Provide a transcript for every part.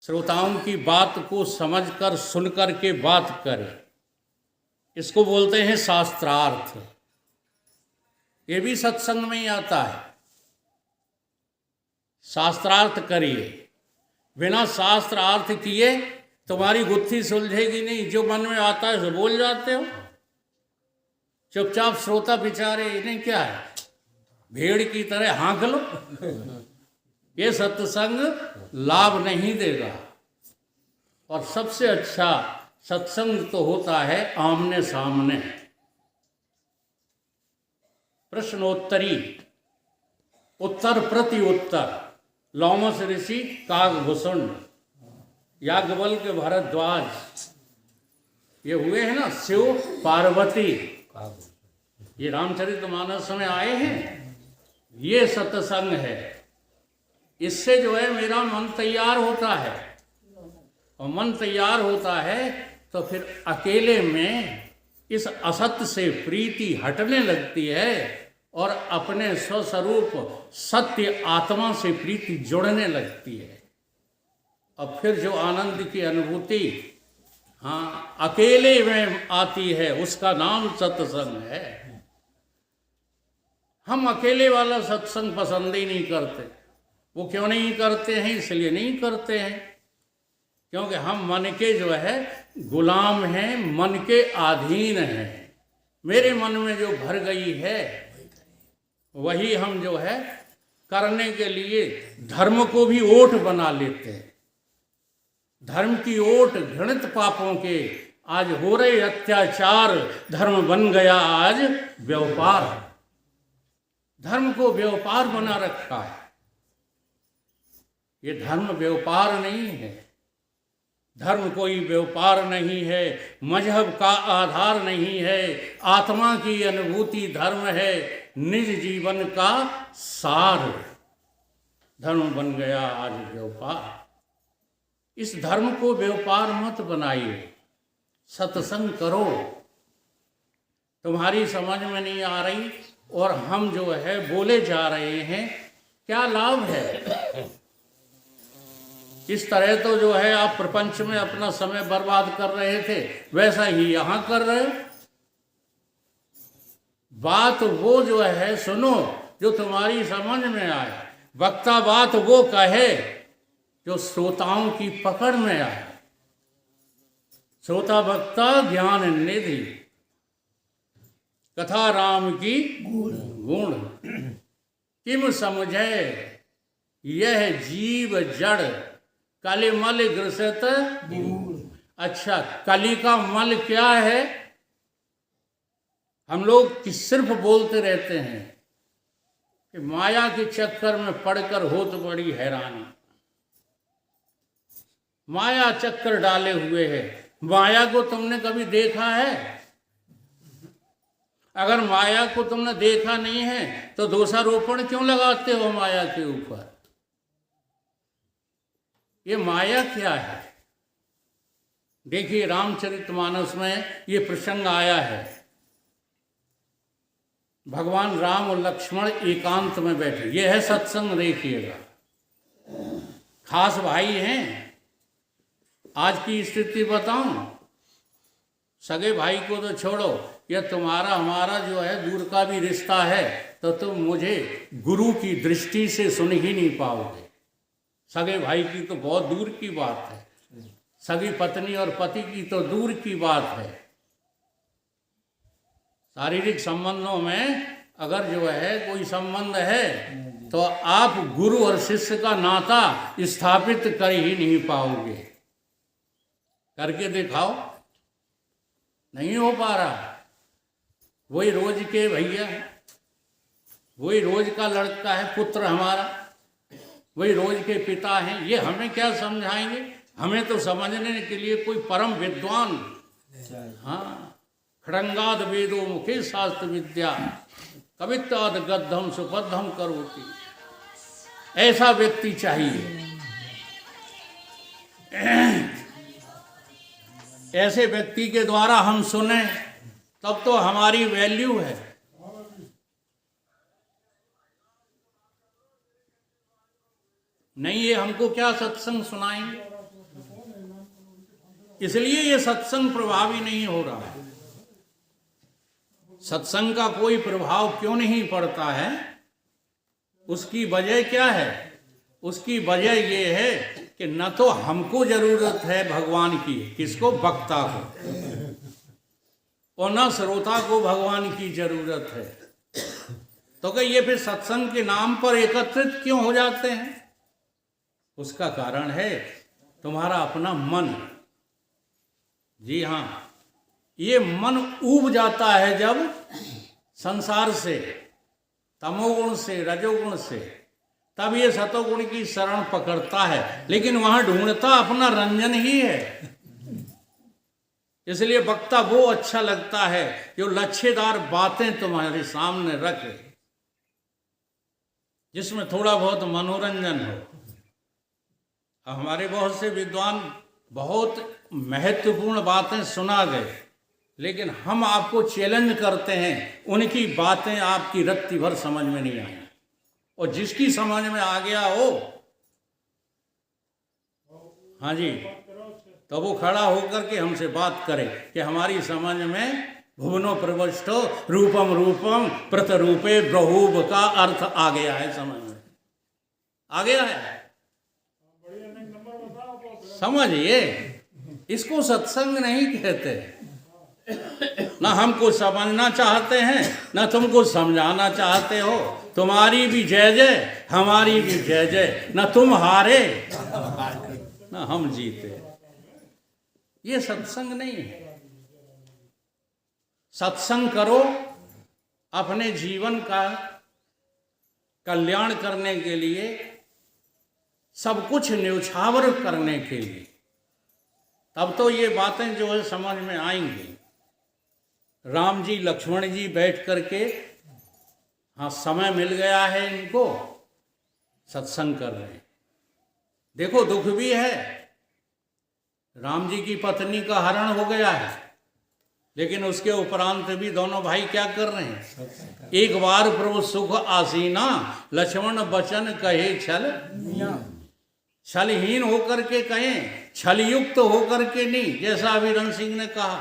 श्रोताओं की बात को समझकर सुनकर के बात करे, इसको बोलते हैं शास्त्रार्थ। ये भी सत्संग में ही आता है। शास्त्रार्थ करिए, बिना शास्त्र अर्थ किए तुम्हारी गुत्थी सुलझेगी नहीं। जो मन में आता है सो बोल जाते हो। चुपचाप श्रोता बेचारे, इन्हें क्या है, भेड़ की तरह हाँक लो। ये सत्संग लाभ नहीं देगा। और सबसे अच्छा सत्संग तो होता है आमने सामने। प्रश्नोत्तरी, उत्तर प्रति उत्तर। लोमस ऋषि काकभूषण, याज्ञवल्क्य भारद्वाज, ये हुए हैं ना शिव पार्वती, ये रामचरितमानस में आए हैं। ये सत्संग है। इससे जो है मेरा मन तैयार होता है, और मन तैयार होता है तो फिर अकेले में इस असत्य से प्रीति हटने लगती है और अपने स्वस्वरूप सत्य आत्मा से प्रीति जुड़ने लगती है। और फिर जो आनंद की अनुभूति अकेले में आती है, उसका नाम सत्संग है। हम अकेले वाला सत्संग पसंद ही नहीं करते। वो क्यों नहीं करते हैं? इसलिए नहीं करते हैं क्योंकि हम मन के जो है गुलाम हैं, मन के अधीन हैं। मेरे मन में जो भर गई है वही हम जो है करने के लिए धर्म को भी ओट बना लेते हैं। धर्म की ओट घृणित पापों के आज हो रहे अत्याचार, धर्म बन गया आज व्यापार। धर्म को व्यापार बना रखा है। ये धर्म व्यापार नहीं है। धर्म कोई व्यापार नहीं है, मजहब का आधार नहीं है। आत्मा की अनुभूति धर्म है, निज जीवन का सार। धर्म बन गया आज व्यापार। इस धर्म को व्यापार मत बनाइए, सत्संग करो। तुम्हारी समझ में नहीं आ रही और हम जो है बोले जा रहे हैं, क्या लाभ है? इस तरह तो जो है आप प्रपंच में अपना समय बर्बाद कर रहे थे, वैसा ही यहाँ कर रहे हो। बात वो जो है सुनो जो तुम्हारी समझ में आए। वक्ता बात वो कहे जो श्रोताओं की पकड़ में आए। श्रोता वक्ता ज्ञान निधि, कथा राम की गुण। किम समझे यह जीव जड़, काली मल ग्रसित। अच्छा, कली का मल क्या है? हम लोग सिर्फ बोलते रहते हैं कि माया के चक्कर में पड़कर होत बड़ी हैरानी। माया चक्कर डाले हुए है। माया को तुमने कभी देखा है? अगर माया को तुमने देखा नहीं है तो दोषारोपण क्यों लगाते हो माया के ऊपर? ये माया क्या है? देखिए रामचरितमानस में ये प्रसंग आया है। भगवान राम और लक्ष्मण एकांत में बैठे। ये है सत्संग, देखिएगा। खास भाई हैं। आज की स्थिति बताऊं, सगे भाई को तो छोड़ो, यह तुम्हारा हमारा जो है दूर का भी रिश्ता है तो तुम मुझे गुरु की दृष्टि से सुन ही नहीं पाओगे। सगे भाई की तो बहुत दूर की बात है। सगी पत्नी और पति की तो दूर की बात है। शारीरिक संबंधों में अगर जो है कोई संबंध है तो आप गुरु और शिष्य का नाता स्थापित कर ही नहीं पाओगे। करके दिखाओ, नहीं हो पा रहा। वही रोज के भैया है, वही रोज का लड़का है, पुत्र हमारा, वही रोज के पिता हैं। ये हमें क्या समझाएंगे? हमें तो समझने के लिए कोई परम विद्वान, खड़ंगाद वेदो मुखे शास्त्र विद्या, कवित्वाद गद्धम सुपद्धम करोति, ऐसा व्यक्ति चाहिए। ऐसे व्यक्ति के द्वारा हम सुने तब तो हमारी वैल्यू है। नहीं, ये हमको क्या सत्संग सुनाएंगे? इसलिए ये सत्संग प्रभावी नहीं हो रहा है। सत्संग का कोई प्रभाव क्यों नहीं पड़ता है? उसकी वजह क्या है? उसकी वजह ये है कि न तो हमको जरूरत है भगवान की, किसको? वक्ता को, और न श्रोता को भगवान की जरूरत है। तो क्या ये फिर सत्संग के नाम पर एकत्रित क्यों हो जाते हैं? उसका कारण है तुम्हारा अपना मन। जी हाँ, ये मन ऊब जाता है जब संसार से, तमोगुण से, रजोगुण से, तब ये सतोगुण की शरण पकड़ता है, लेकिन वहां ढूंढता अपना रंजन ही है। इसलिए वक्ता वो अच्छा लगता है जो लच्छेदार बातें तुम्हारे सामने रखे, जिसमें थोड़ा बहुत मनोरंजन हो। हमारे बहुत से विद्वान बहुत महत्वपूर्ण बातें सुना गए, लेकिन हम आपको चैलेंज करते हैं, उनकी बातें आपकी रत्ती भर समझ में नहीं आई, और जिसकी समझ में आ गया हो, हाँ जी, तो वो खड़ा होकर के हमसे बात करे कि हमारी समझ में भुवनो प्रविष्टो रूपम रूपम प्रतिरूपे ब्रह्म का अर्थ आ गया है, समझ में आ गया है। समझिए, इसको सत्संग नहीं कहते। ना हमको समझना चाहते हैं, ना तुमको समझाना चाहते हो। तुम्हारी भी जय जय, हमारी भी जय जय, ना तुम हारे ना हम जीते। ये सत्संग नहीं है। सत्संग करो अपने जीवन का कल्याण करने के लिए, सब कुछ न्यौछावर करने के लिए, तब तो ये बातें जो है समझ में आएंगी। राम जी लक्ष्मण जी बैठ करके, हाँ समय मिल गया है इनको, सत्संग कर रहे हैं। देखो दुख भी है, राम जी की पत्नी का हरण हो गया है, लेकिन उसके उपरांत भी दोनों भाई क्या कर रहे हैं? एक बार प्रभु सुख आसीना, लक्ष्मण बचन कहे छल, छलहीन होकर के कहें, छलयुक्त होकर के नहीं। जैसा अभी रण सिंह ने कहा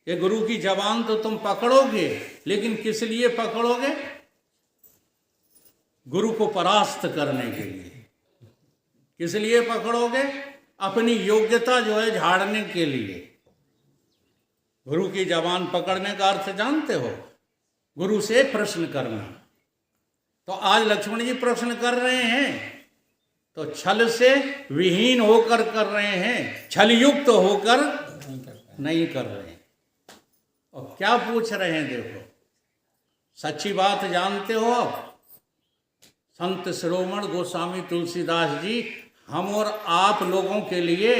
कि गुरु की जबान तो तुम पकड़ोगे, लेकिन किस लिए पकड़ोगे? गुरु को परास्त करने के लिए। किस लिए पकड़ोगे? अपनी योग्यता जो है झाड़ने के लिए। गुरु की जबान पकड़ने का अर्थ जानते हो? गुरु से प्रश्न करना। तो आज लक्ष्मण जी प्रश्न कर रहे हैं, तो छल से विहीन होकर कर रहे हैं, छलयुक्त होकर नहीं कर रहे हैं। और क्या पूछ रहे हैं? देखो, सच्ची बात जानते हो आप? संत शिरोमण गोस्वामी तुलसीदास जी हम और आप लोगों के लिए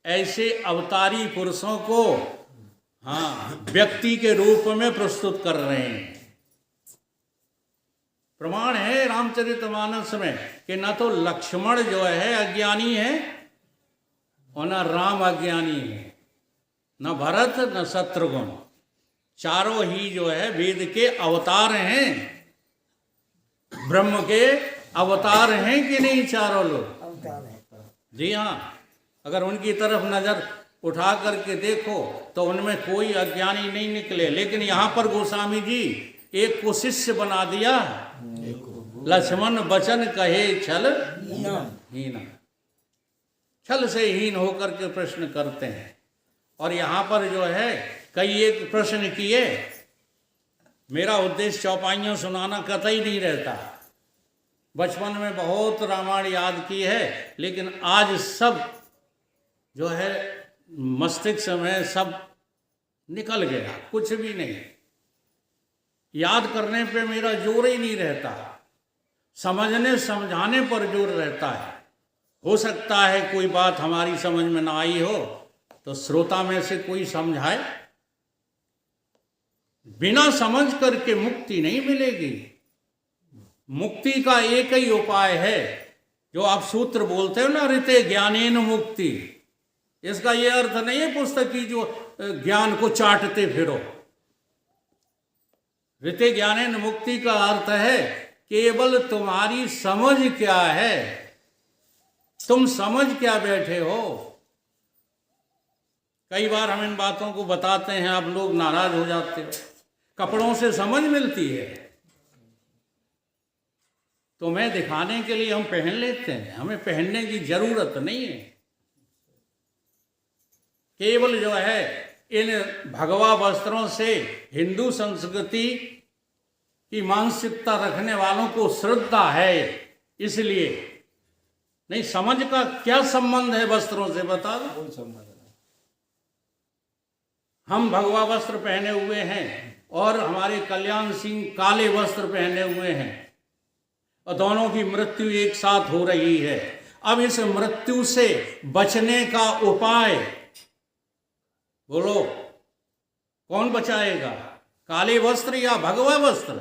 ऐसे अवतारी पुरुषों को, हाँ, व्यक्ति के रूप में प्रस्तुत कर रहे हैं। प्रमाण है रामचरितमानस में कि न तो लक्ष्मण जो है अज्ञानी है और न राम अज्ञानी है, न भरत न शत्रुघ्न, चारों ही जो है वेद के अवतार हैं, ब्रह्म के अवतार हैं कि नहीं? चारों लोग, जी हाँ। अगर उनकी तरफ नजर उठा करके देखो तो उनमें कोई अज्ञानी नहीं निकले, लेकिन यहाँ पर गोस्वामी जी एक को शिष्य बना दिया। लक्ष्मण बचन कहे छल हीना, छल से हीन होकर के प्रश्न करते हैं। और यहाँ पर जो है कई एक प्रश्न किए। मेरा उद्देश्य चौपाइयाँ सुनाना कतई नहीं रहता। बचपन में बहुत रामायण याद की है, लेकिन आज सब जो है मस्तिष्क में सब निकल गया, कुछ भी नहीं। याद करने पे मेरा जोर ही नहीं रहता, समझने समझाने पर जोर रहता है। हो सकता है कोई बात हमारी समझ में ना आई हो तो श्रोता में से कोई समझाए। बिना समझ करके मुक्ति नहीं मिलेगी। मुक्ति का एक ही उपाय है, जो आप सूत्र बोलते हो ना, ऋते ज्ञानेन मुक्ति। इसका ये अर्थ नहीं है पुस्तक की जो ज्ञान को चाटते फिरो। ऋते ज्ञानेन मुक्ति का अर्थ है केवल तुम्हारी समझ क्या है, तुम समझ क्या बैठे हो। कई बार हम इन बातों को बताते हैं, आप लोग नाराज हो जाते हो। कपड़ों से समझ मिलती है, तो मैं दिखाने के लिए हम पहन लेते हैं, हमें पहनने की जरूरत नहीं है। केवल जो है इन भगवा वस्त्रों से हिंदू संस्कृति की मानसिकता रखने वालों को श्रद्धा है, इसलिए। नहीं, समझ का क्या संबंध है वस्त्रों से, बता दो। कोई संबंध नहीं। हम भगवा वस्त्र पहने हुए हैं और हमारे कल्याण सिंह काले वस्त्र पहने हुए हैं, और दोनों की मृत्यु एक साथ हो रही है। अब इस मृत्यु से बचने का उपाय बोलो, कौन बचाएगा? काले वस्त्र या भगवा वस्त्र?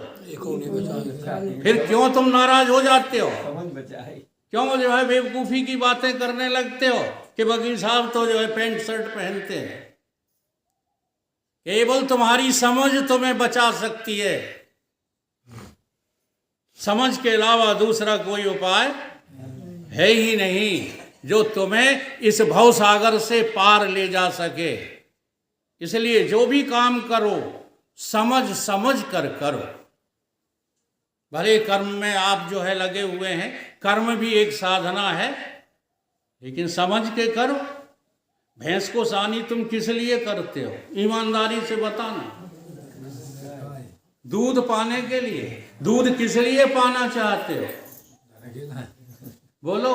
फिर क्यों तुम नाराज हो जाते हो? समझ बचाए। क्यों जो है बेवकूफ़ी की बातें करने लगते हो कि वकील साहब तो जो है पैंट शर्ट पहनते हैं? केवल तुम्हारी समझ तुम्हें बचा सकती है, समझ के अलावा दूसरा कोई उपाय है ही नहीं जो तुम्हें इस भवसागर से पार ले जा सके। इसलिए जो भी काम करो समझ समझ कर करो। भले कर्म में आप जो है लगे हुए हैं, कर्म भी एक साधना है, लेकिन समझ के करो। भैंस को सानी तुम किस लिए करते हो? ईमानदारी से बताना। दूध पाने के लिए। दूध किस लिए पाना चाहते हो? बोलो,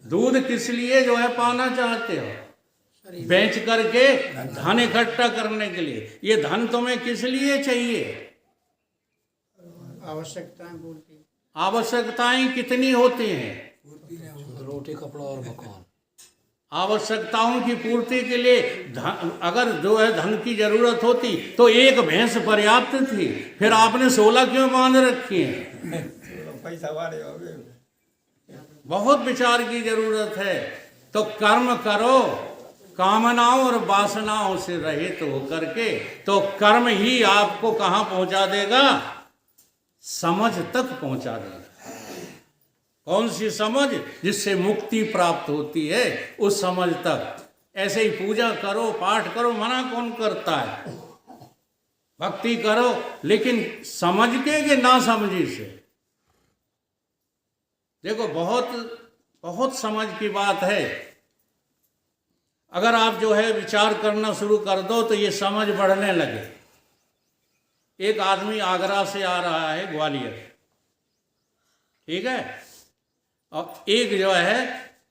दूध किस लिए जो है पाना चाहते हो? बेच करके धन इकट्ठा करने के लिए। ये धन तुम्हें किस लिए चाहिए? आवश्यकताएं कितनी होती हैं? रोटी, कपड़ा और मकान। आवश्यकताओं की पूर्ति के लिए अगर जो है धन की जरूरत होती तो एक भैंस पर्याप्त थी, फिर आपने 16 क्यों बांध रखी है? पैसा वाले हो गए। बहुत विचार की जरूरत है। तो कर्म करो कामनाओं और वासनाओं से रहित होकर के, तो कर्म ही आपको कहाँ पहुंचा देगा? समझ तक पहुंचा देगा। कौन सी समझ? जिससे मुक्ति प्राप्त होती है, उस समझ तक। ऐसे ही पूजा करो, पाठ करो, मना कौन करता है? भक्ति करो, लेकिन समझ के कि ना समझी से। देखो, बहुत समझ की बात है। अगर आप जो है विचार करना शुरू कर दो तो ये समझ बढ़ने लगे। एक आदमी आगरा से आ रहा है ग्वालियर, ठीक है, और एक जो है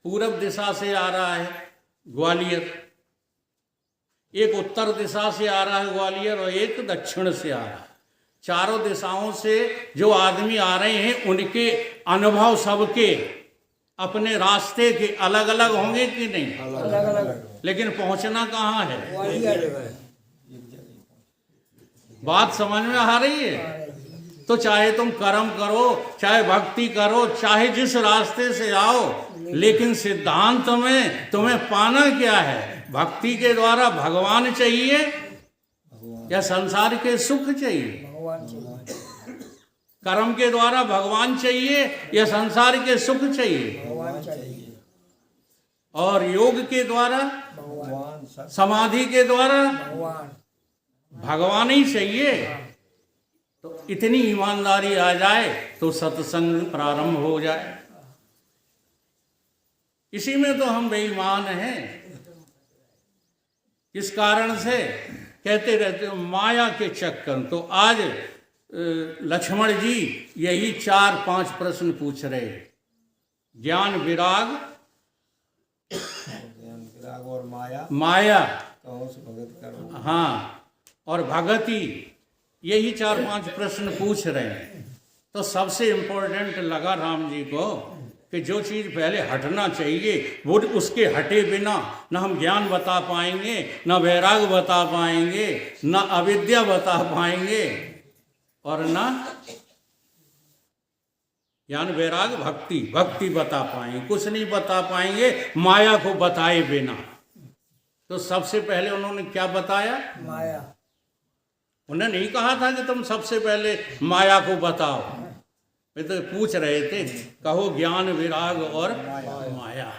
पूरब दिशा से आ रहा है ग्वालियर, एक उत्तर दिशा से आ रहा है ग्वालियर, और एक दक्षिण से आ रहा है। चारों दिशाओं से जो आदमी आ रहे हैं, उनके अनुभव सबके अपने रास्ते के अलग अलग होंगे कि नहीं? अलग अलग। लेकिन पहुंचना कहाँ है? बात समझ में आ रही है? तो चाहे तुम कर्म करो, चाहे भक्ति करो, चाहे जिस रास्ते से आओ, लेकिन सिद्धांत में तुम्हें पाना क्या है? भक्ति के द्वारा भगवान चाहिए या संसार के सुख चाहिए? कर्म के द्वारा भगवान चाहिए या संसार के सुख चाहिए? और योग के द्वारा, समाधि के द्वारा भगवान ही चाहिए। तो इतनी ईमानदारी आ जाए तो सत्संग प्रारंभ हो जाए। इसी में तो हम बेईमान हैं। इस कारण से कहते रहते हो माया के चक्कर। तो आज लक्ष्मण जी यही 4-5 प्रश्न पूछ रहे हैं। ज्ञान, विराग और माया, से भगत करो। हाँ, और भगति, यही 4-5 प्रश्न पूछ रहे हैं। तो सबसे इम्पोर्टेंट लगा राम जी को कि जो चीज़ पहले हटना चाहिए वो उसके हटे बिना न हम ज्ञान बता पाएंगे, न वैराग बता पाएंगे, न अविद्या बता पाएंगे, और न ज्ञान वैराग भक्ति बता पाएंगे। कुछ नहीं बता पाएंगे माया को बताए बिना। तो सबसे पहले उन्होंने क्या बताया? माया। उन्होंने नहीं कहा था कि तुम सबसे पहले माया को बताओ। वे तो पूछ रहे थे, कहो ज्ञान, विराग और माया।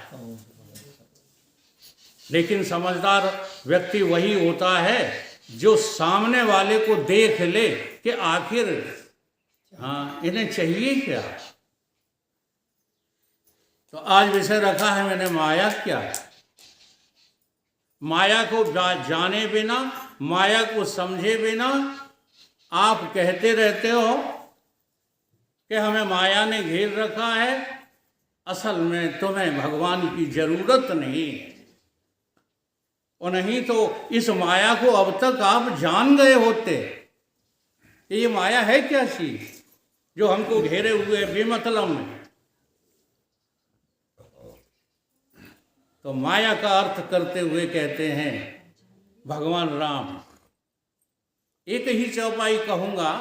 लेकिन समझदार व्यक्ति वही होता है जो सामने वाले को देख ले कि आखिर हाँ इन्हें चाहिए क्या। तो आज विषय रखा है मैंने माया क्या है। माया को जाने बिना, माया को समझे बिना आप कहते रहते हो कि हमें माया ने घेर रखा है। असल में तुम्हें भगवान की जरूरत नहीं है। और नहीं तो इस माया को अब तक आप जान गए होते। ये माया है क्या चीज जो हमको घेरे हुए बेमतलब में। तो माया का अर्थ करते हुए कहते हैं भगवान राम। एक ही चौपाई कहूँगा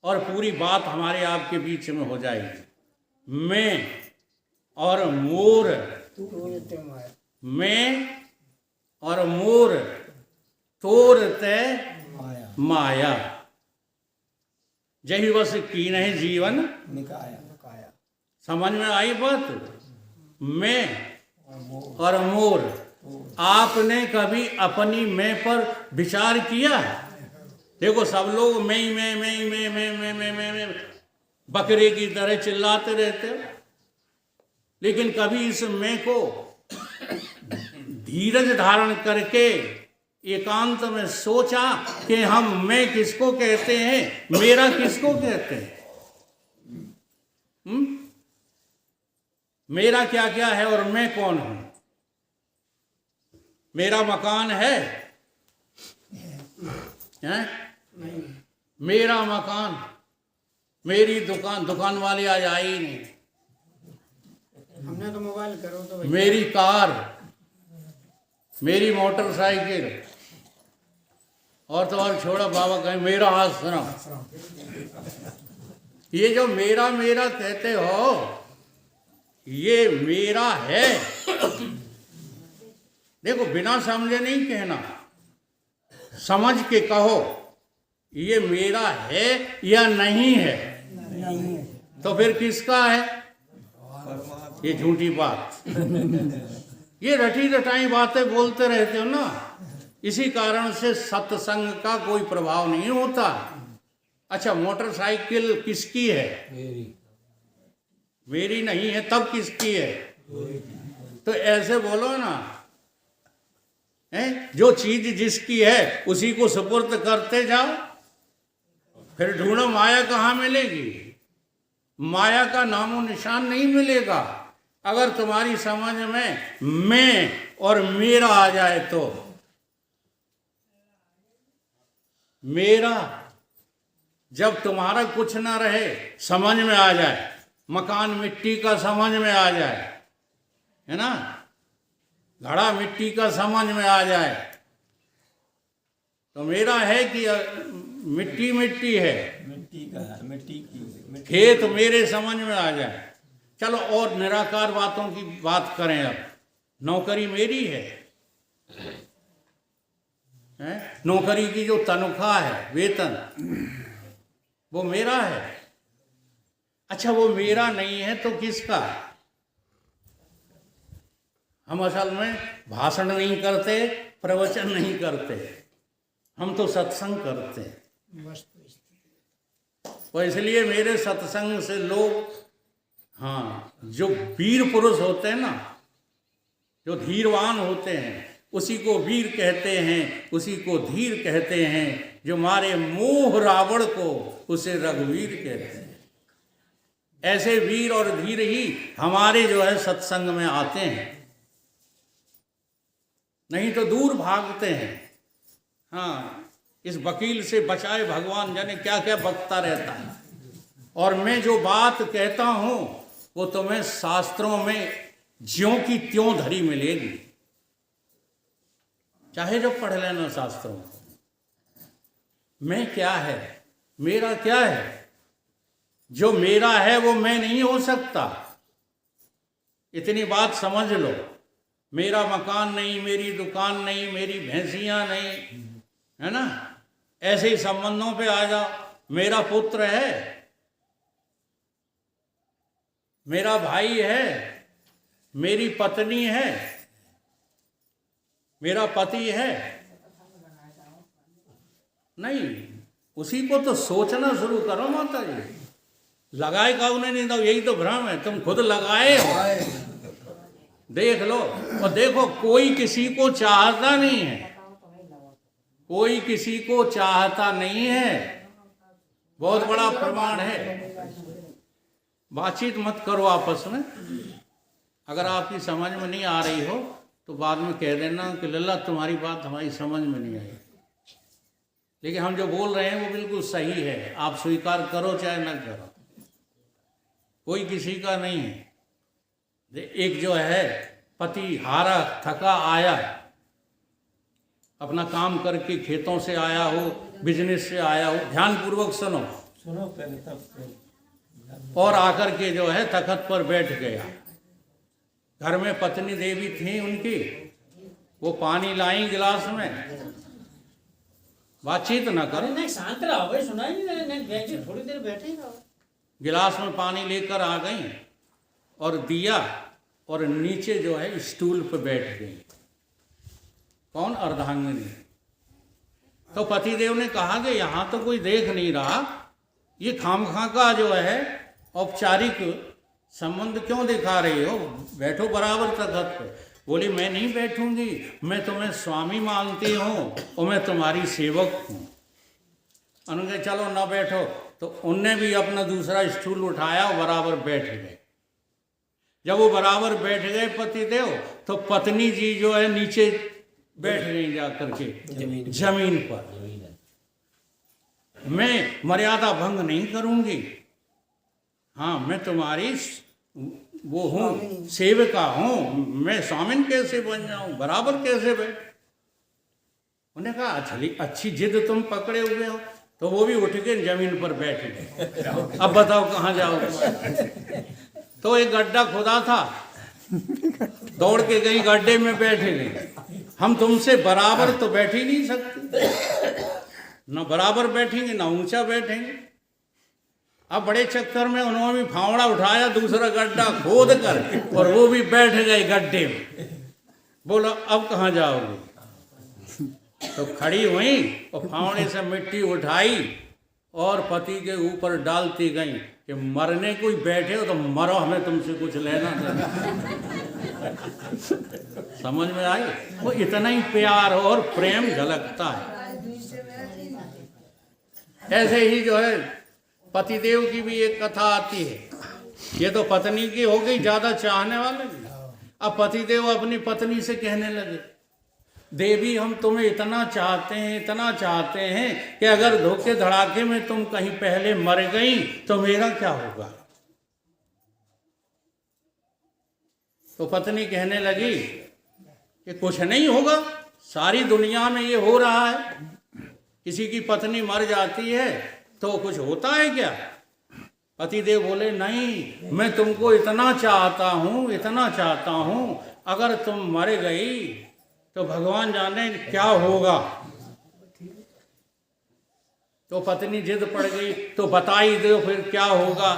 और पूरी बात हमारे आपके बीच में हो जाएगी। मैं और मोर, मैं और मोर तोरते माया माया, जही बस की नहीं जीवन निकाया समझ में आई बात। मैं और मोर, आपने कभी अपनी मैं पर विचार किया। देखो सब लोग मैं बकरे की तरह चिल्लाते रहते हो, लेकिन कभी इस मैं को धीरज धारण करके एकांत में सोचा कि हम मैं किसको कहते हैं, मेरा किसको कहते हैं। मेरा क्या क्या है और मैं कौन हूं। मेरा मकान है? मेरा मकान, मेरी दुकान, दुकान वाले आज आई ही नहीं। हमने तो मोबाइल करो तो मेरी कार, मेरी मोटरसाइकिल, और तो और छोड़ा बाबा कहें मेरा आश्रम। ये जो मेरा मेरा कहते हो ये मेरा है। देखो बिना समझे नहीं कहना, समझ के कहो ये मेरा है या नहीं है। तो फिर किसका है? ये झूठी बात। ये रटी रटाई बातें बोलते रहते हो ना, इसी कारण से सत्संग का कोई प्रभाव नहीं होता। अच्छा मोटरसाइकिल किसकी है? मेरी नहीं है, तब किसकी है? तो ऐसे बोलो ना, जो चीज जिसकी है उसी को सुपुर्द करते जाओ। फिर ढूंढो माया कहाँ मिलेगी। माया का नामो निशान नहीं मिलेगा अगर तुम्हारी समझ में मैं और मेरा आ जाए तो। मेरा जब तुम्हारा कुछ ना रहे, समझ में आ जाए, मकान मिट्टी का समझ में आ जाए, है ना, घड़ा मिट्टी का समझ में आ जाए, तो मेरा है कि मिट्टी मिट्टी है। मिट्टी का है, मिट्टी की खेत मेरे समझ में आ जाए। चलो और निराकार बातों की बात करें। अब नौकरी मेरी है, नौकरी की जो तनख्वाह है, वेतन, वो मेरा है। अच्छा वो मेरा नहीं है तो किसका? हम असल में भाषण नहीं करते, प्रवचन नहीं करते, हम तो सत्संग करते हैं। तो इसलिए मेरे सत्संग से लोग, हाँ, जो वीर पुरुष होते हैं ना, जो धीरवान होते हैं, उसी को वीर कहते हैं, उसी को धीर कहते हैं। जो मारे मोह रावण को, उसे रघुवीर कहते हैं। ऐसे वीर और धीर ही हमारे जो है सत्संग में आते हैं, नहीं तो दूर भागते हैं। हाँ, इस वकील से बचाए भगवान, जाने क्या क्या बकता रहता है। और मैं जो बात कहता हूं वो तुम्हें शास्त्रों में ज्यों की त्यों धरी मिलेगी, चाहे जो पढ़ लेना शास्त्रों में। मैं क्या है, मेरा क्या है? जो मेरा है वो मैं नहीं हो सकता, इतनी बात समझ लो। मेरा मकान नहीं, मेरी दुकान नहीं, मेरी भैंसियां नहीं, है ना, ऐसे ही संबंधों पे आ जाओ। मेरा पुत्र है, मेरा भाई है, मेरी पत्नी है, मेरा पति है, नहीं, उसी को तो सोचना शुरू करो माता जी। लगाए का उन्हें नहीं, तो यही तो भ्रम है, तुम खुद लगाए हो। देख लो, और देखो कोई किसी को चाहता नहीं है, कोई किसी को चाहता नहीं है, बहुत बड़ा प्रमाण है। बातचीत मत करो आपस में, अगर आपकी समझ में नहीं आ रही हो तो बाद में कह देना कि लल्ला तुम्हारी बात हमारी समझ में नहीं आई, लेकिन हम जो बोल रहे हैं वो बिल्कुल सही है, आप स्वीकार करो चाहे न करो, कोई किसी का नहीं है। एक जो है पति हारा थका आया, अपना काम करके खेतों से आया हो, बिजनेस से आया हो, ध्यानपूर्वक सुनो, सुनो पहले तब। और आकर के जो है तख्त पर बैठ गया। घर में पत्नी देवी थी उनकी, वो पानी लाई गिलास में, बातचीत ना करो, नहीं शांत रहो भाई, सुनाई नहीं, बैठे थोड़ी देर बैठे रहो। गिलास में पानी लेकर आ गई और दिया, और नीचे जो है स्टूल पर बैठ गई। कौन? अर्धांगिनी। तो पतिदेव ने कहा कि यहाँ तो कोई देख नहीं रहा, ये खामखा का जो है औपचारिक संबंध क्यों दिखा रही हो, बैठो बराबर तख्त पे। बोली मैं नहीं बैठूंगी, मैं तुम्हें स्वामी मानती हूँ और मैं तुम्हारी सेवक हूँ। उन्होंने चलो ना बैठो, तो उनने भी अपना दूसरा स्टूल उठाया और बराबर बैठ गए। जब वो बराबर बैठ गए पतिदेव, तो पत्नी जी जो है नीचे बैठ गई जाकर के जमीन पर। मैं मर्यादा भंग नहीं करूंगी, हाँ मैं तुम्हारी वो हूँ, सेविका हूँ, मैं स्वामिन कैसे बन जाऊं, बराबर कैसे बैठ। उन्हें कहा अच्छी जिद तुम पकड़े हुए हो, तो वो भी उठ के जमीन पर बैठ गए। अब बताओ कहाँ जाओगे। तो एक गड्ढा खुदा था, दौड़ के गई गड्ढे में बैठ गई। हम तुमसे बराबर तो बैठ ही नहीं सकते, ना बराबर बैठेंगे ना ऊंचा बैठेंगे। अब बड़े चक्कर में उन्होंने भी फावड़ा उठाया, दूसरा गड्ढा खोद कर, और वो भी बैठ गए गड्ढे में। बोलो अब कहाँ जाओगे। तो खड़ी हुई और फावड़े से मिट्टी उठाई और पति के ऊपर डालती गई कि मरने कोई बैठे हो तो मरो, हमें तुमसे कुछ लेना नहीं। समझ में आई? वो इतना ही प्यार और प्रेम झलकता है। ऐसे ही जो है पतिदेव की भी एक कथा आती है। ये तो पत्नी की हो गई, ज्यादा चाहने वाले। अब पतिदेव अपनी पत्नी से कहने लगे, देवी हम तुम्हें इतना चाहते हैं, इतना चाहते हैं कि अगर धोखे धड़ाके में तुम कहीं पहले मर गई तो मेरा क्या होगा। तो पत्नी कहने लगी कि कुछ नहीं होगा, सारी दुनिया में ये हो रहा है, किसी की पत्नी मर जाती है तो कुछ होता है क्या। पतिदेव बोले नहीं, मैं तुमको इतना चाहता हूँ, इतना चाहता हूँ, अगर तुम मर गई तो भगवान जाने क्या होगा। तो पत्नी जिद पड़ गई, तो बता ही दो फिर क्या होगा,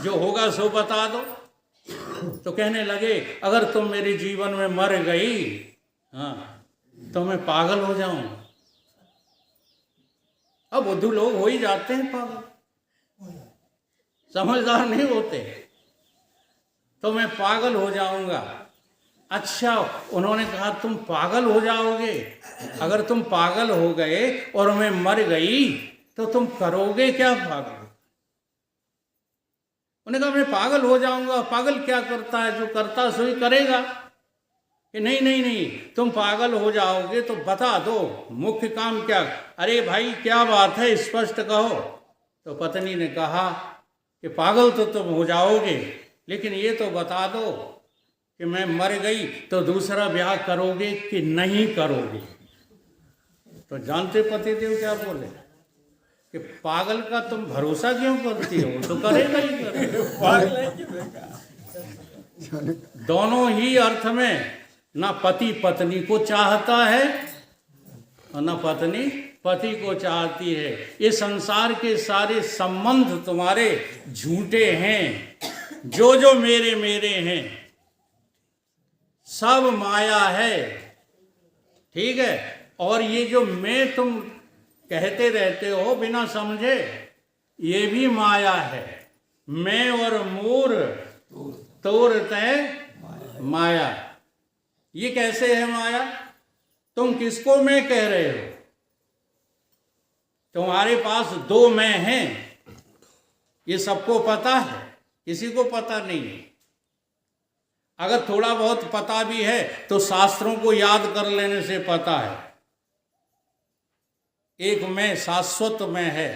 जो होगा सो बता दो। तो कहने लगे अगर तुम मेरे जीवन में मर गई, हाँ, तो मैं पागल हो जाऊंगा। अब बुद्धू लोग हो ही जाते हैं पागल, समझदार नहीं होते। तो मैं पागल हो जाऊंगा। अच्छा, उन्होंने कहा तुम पागल हो जाओगे, अगर तुम पागल हो गए और मैं मर गई तो तुम करोगे क्या पागल। उन्होंने कहा मैं पागल हो जाऊंगा। पागल क्या करता है, जो करता सो ही करेगा। कि नहीं नहीं नहीं, तुम पागल हो जाओगे तो बता दो मुख्य काम क्या। अरे भाई क्या बात है, स्पष्ट कहो। तो पत्नी ने कहा कि पागल तो तुम हो जाओगे, लेकिन ये तो बता दो कि मैं मर गई तो दूसरा ब्याह करोगे कि नहीं करोगे। तो जानते पतिदेव क्या बोले कि पागल का तुम भरोसा क्यों करती हो, तो करेगा ही करेगा। दोनों ही अर्थ में ना पति पत्नी को चाहता है और ना पत्नी पति को चाहती है। ये संसार के सारे संबंध तुम्हारे झूठे हैं, जो जो मेरे मेरे हैं सब माया है। ठीक है, और ये जो मैं तुम कहते रहते हो बिना समझे, ये भी माया है। मैं और मोर तोर तय माया। ये कैसे है माया? तुम किसको मैं कह रहे हो? तुम्हारे पास दो मैं हैं, ये सबको पता है, किसी को पता नहीं है। अगर थोड़ा बहुत पता भी है तो शास्त्रों को याद कर लेने से पता है। एक मैं शाश्वत में है,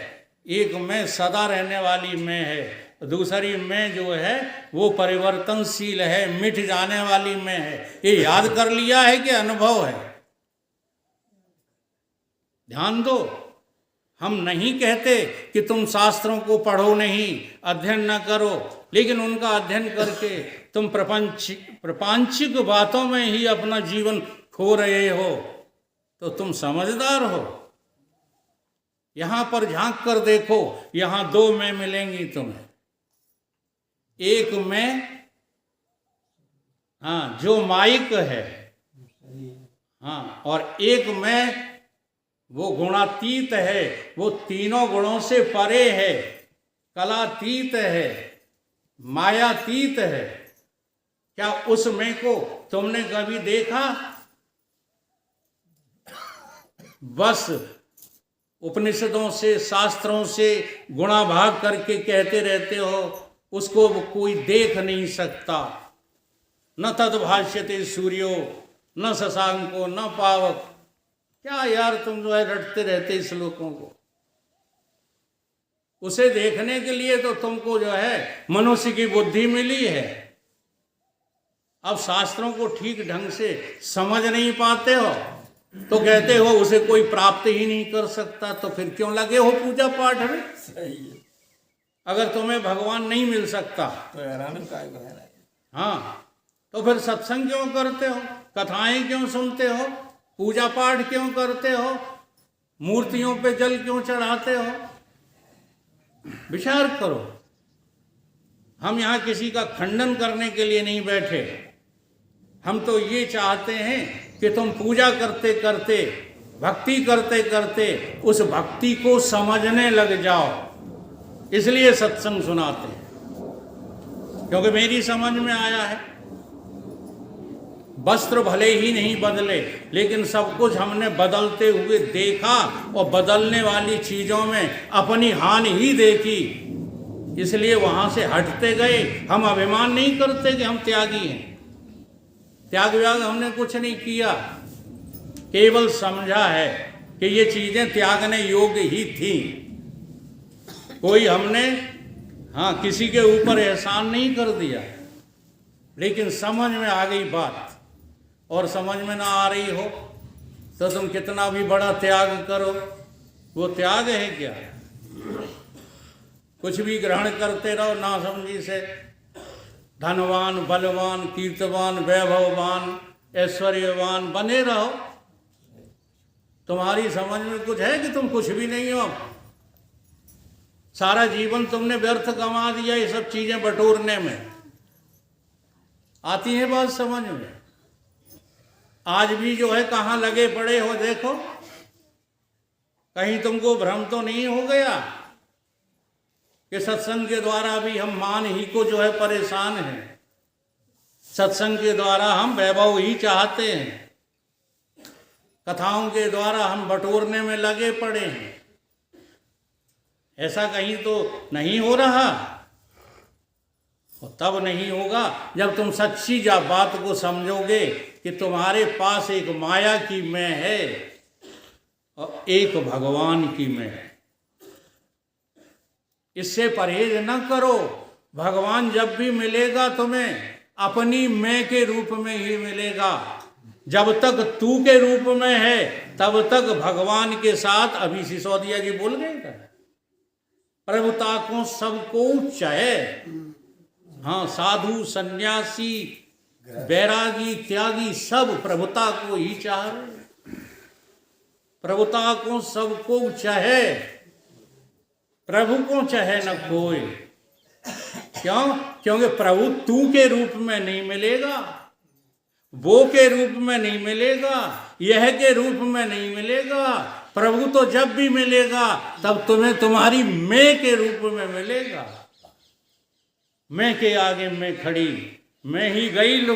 एक मैं सदा रहने वाली में है, दूसरी मैं जो है वो परिवर्तनशील है, मिट जाने वाली में है। ये याद कर लिया है कि अनुभव है? ध्यान दो, हम नहीं कहते कि तुम शास्त्रों को पढ़ो नहीं, अध्ययन न करो, लेकिन उनका अध्ययन करके तुम प्रपंचिक बातों में ही अपना जीवन खो रहे हो, तो तुम समझदार हो। यहां पर झांक कर देखो, यहां दो मैं मिलेंगी तुम्हें। एक मैं, हाँ, जो माइक है, हाँ, और एक मैं वो गुणातीत है, वो तीनों गुणों से परे है, कलातीत है, मायातीत है। क्या उस मैं को तुमने कभी देखा? बस उपनिषदों से, शास्त्रों से गुणा भाग करके कहते रहते हो, उसको कोई देख नहीं सकता। न तद्भाष्यते सूर्यो न शशांको न पावक। क्या यार तुम जो है रटते रहते श्लोकों को। उसे देखने के लिए तो तुमको जो है मनुष्य की बुद्धि मिली है। अब शास्त्रों को ठीक ढंग से समझ नहीं पाते हो तो कहते हो उसे कोई प्राप्त ही नहीं कर सकता। तो फिर क्यों लगे हो पूजा पाठ में? सही है। अगर तुम्हें भगवान नहीं मिल सकता तो हैरान काय को है? हाँ, तो फिर सत्संग क्यों करते हो? कथाएं क्यों सुनते हो? पूजा पाठ क्यों करते हो? मूर्तियों पे जल क्यों चढ़ाते हो? विचार करो। हम यहाँ किसी का खंडन करने के लिए नहीं बैठे। हम तो ये चाहते हैं कि तुम पूजा करते करते, भक्ति करते करते उस भक्ति को समझने लग जाओ। इसलिए सत्संग सुनाते हैं, क्योंकि मेरी समझ में आया है वस्त्र भले ही नहीं बदले, लेकिन सब कुछ हमने बदलते हुए देखा और बदलने वाली चीजों में अपनी हानि ही देखी। इसलिए वहां से हटते गए। हम अभिमान नहीं करते कि हम त्यागी हैं। त्याग व्याग हमने कुछ नहीं किया, केवल समझा है कि ये चीजें त्यागने योग्य ही थी। कोई हमने हाँ किसी के ऊपर एहसान नहीं कर दिया, लेकिन समझ में आ गई बात। और समझ में ना आ रही हो तो तुम कितना भी बड़ा त्याग करो, वो त्याग है क्या? कुछ भी ग्रहण करते रहो ना समझी से। धनवान, बलवान, कीर्तवान, वैभववान, ऐश्वर्यवान बने रहो। तुम्हारी समझ में कुछ है कि तुम कुछ भी नहीं हो? सारा जीवन तुमने व्यर्थ गंवा दिया ये सब चीजें बटोरने में। आती है बात समझ में? आज भी जो है कहाँ लगे पड़े हो देखो। कहीं तुमको भ्रम तो नहीं हो गया कि सत्संग के द्वारा भी हम मान ही को जो है परेशान हैं। सत्संग के द्वारा हम वैभव ही चाहते हैं। कथाओं के द्वारा हम बटोरने में लगे पड़े हैं। ऐसा कहीं तो नहीं हो रहा। और तब नहीं होगा जब तुम सच्ची बात को समझोगे कि तुम्हारे पास एक माया की मैं है और एक भगवान की मैं है। इससे परहेज न करो। भगवान जब भी मिलेगा तुम्हें अपनी मैं के रूप में ही मिलेगा। जब तक तू के रूप में है तब तक भगवान के साथ, अभी सिसोदिया जी बोल गए क्या? प्रभुता को सबको चाहे। हाँ, साधु, सन्यासी, बैरागी, त्यागी सब प्रभुता को ही चाह रहे। प्रभुता को सबको चाहे, प्रभु को चाहे न कोई। क्यों? क्योंकि प्रभु तू के रूप में नहीं मिलेगा। वो के रूप में नहीं मिलेगा, यह के रूप में नहीं मिलेगा। प्रभु तो जब भी मिलेगा तब तुम्हें तुम्हारी मैं के रूप में मिलेगा। मैं के आगे मैं खड़ी, मैं ही गई